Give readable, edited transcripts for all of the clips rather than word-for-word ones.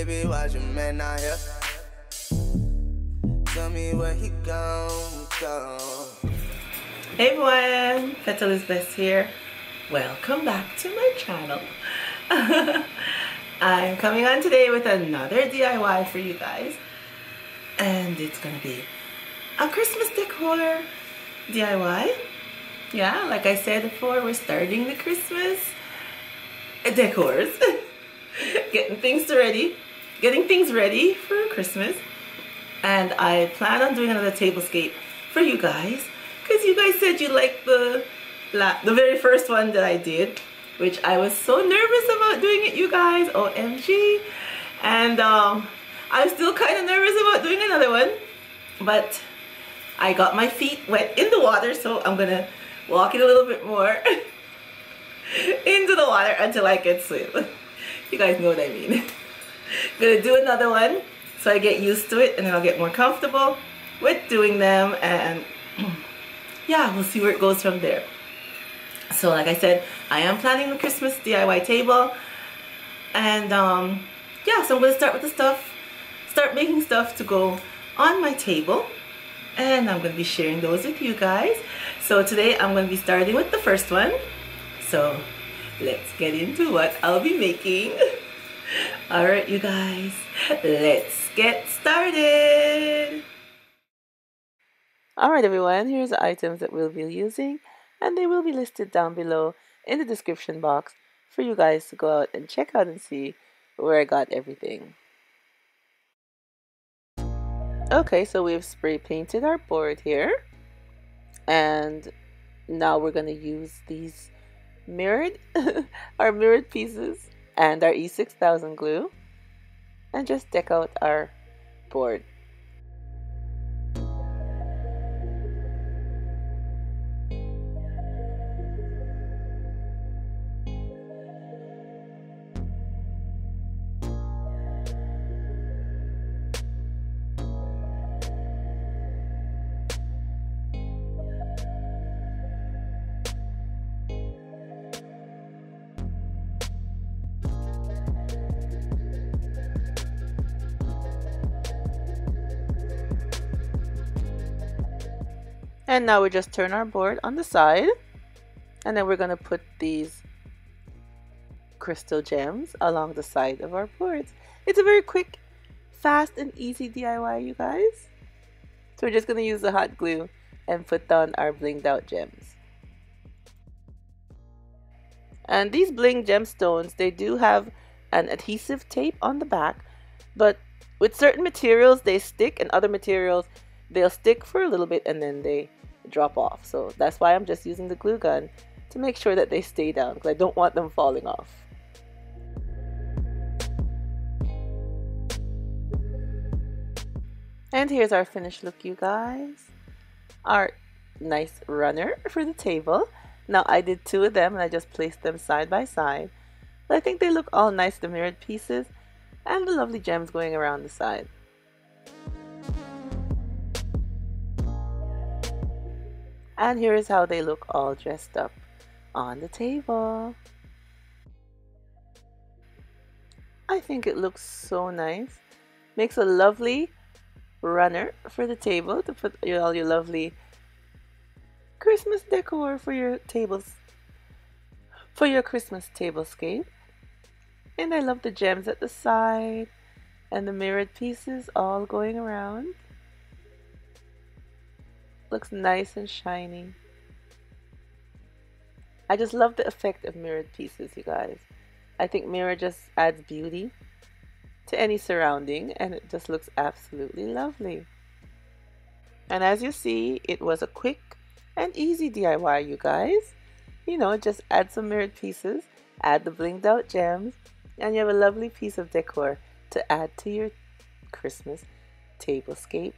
baby, watch your man out here. Tell me where he gon' go. Hey everyone, Petalisbless here. Welcome back to my channel. I'm coming on today with another DIY for you guys. And it's gonna be a Christmas decor DIY. Yeah, like I said before, we're starting the Christmas decors. Getting things ready for Christmas. And I plan on doing another tablescape for you guys, because you guys said you liked the very first one that I did, which I was so nervous about doing it, you guys. OMG. And I'm still kind of nervous about doing another one, but I got my feet wet in the water, so I'm gonna walk it a little bit more into the water until I can swim. You guys know what I mean. Gonna do another one so I get used to it, and then I'll get more comfortable with doing them, and yeah, we'll see where it goes from there. So like I said, I am planning the Christmas DIY table, and yeah, so I'm gonna start with the stuff, start making stuff to go on my table, and I'm gonna be sharing those with you guys. So today I'm gonna be starting with the first one. So let's get into what I'll be making. Alright you guys, let's get started. Alright everyone, here's the items that we'll be using, and they will be listed down below in the description box for you guys to go out and check out and see where I got everything. Okay, so we've spray painted our board here, and now we're going to use these our mirrored pieces and our E6000 glue, and just deck out our board. And now we just turn our board on the side, and then we're going to put these crystal gems along the side of our boards. It's a very quick, fast, and easy DIY, you guys. So we're just going to use the hot glue and put down our blinged out gems. And these bling gemstones, they do have an adhesive tape on the back, but with certain materials they stick, and other materials they'll stick for a little bit and then they drop off. So that's why I'm just using the glue gun to make sure that they stay down, because I don't want them falling off. And here's our finished look, you guys. Our nice runner for the table. Now I did two of them and I just placed them side by side, but I think they look all nice, the mirrored pieces and the lovely gems going around the side. And here is how they look all dressed up on the table. I think it looks so nice. Makes a lovely runner for the table to put all your lovely Christmas decor for your tables, for your Christmas tablescape. And I love the gems at the side and the mirrored pieces all going around. Looks nice and shiny. I just love the effect of mirrored pieces, you guys. I think mirror just adds beauty to any surrounding, and it just looks absolutely lovely. And as you see, it was a quick and easy DIY, you guys. You know, just add some mirrored pieces, add the blinged out gems, and you have a lovely piece of decor to add to your Christmas tablescape.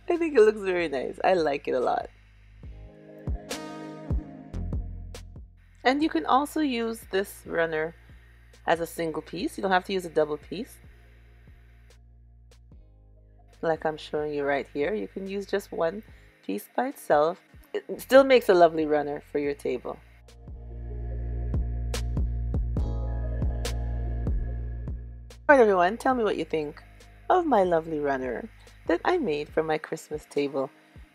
I think it looks very nice. I like it a lot. And you can also use this runner as a single piece. You don't have to use a double piece, like I'm showing you right here. You can use just one piece by itself. It still makes a lovely runner for your table. Alright everyone, tell me what you think of my lovely runner that I made for my Christmas table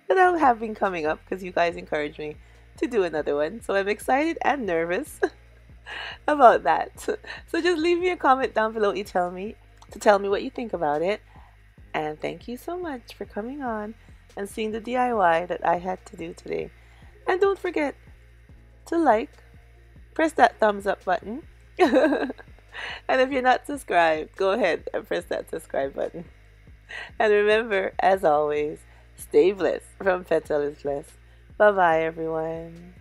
that I have been coming up because you guys encouraged me to do another one. So I'm excited and nervous about that. So just leave me a comment down below to tell me what you think about it. And thank you so much for coming on and seeing the DIY that I had to do today. And don't forget to like, press that thumbs up button. And if you're not subscribed, go ahead and press that subscribe button. And remember, as always, stay blessed from Petalisbless. Bye bye everyone.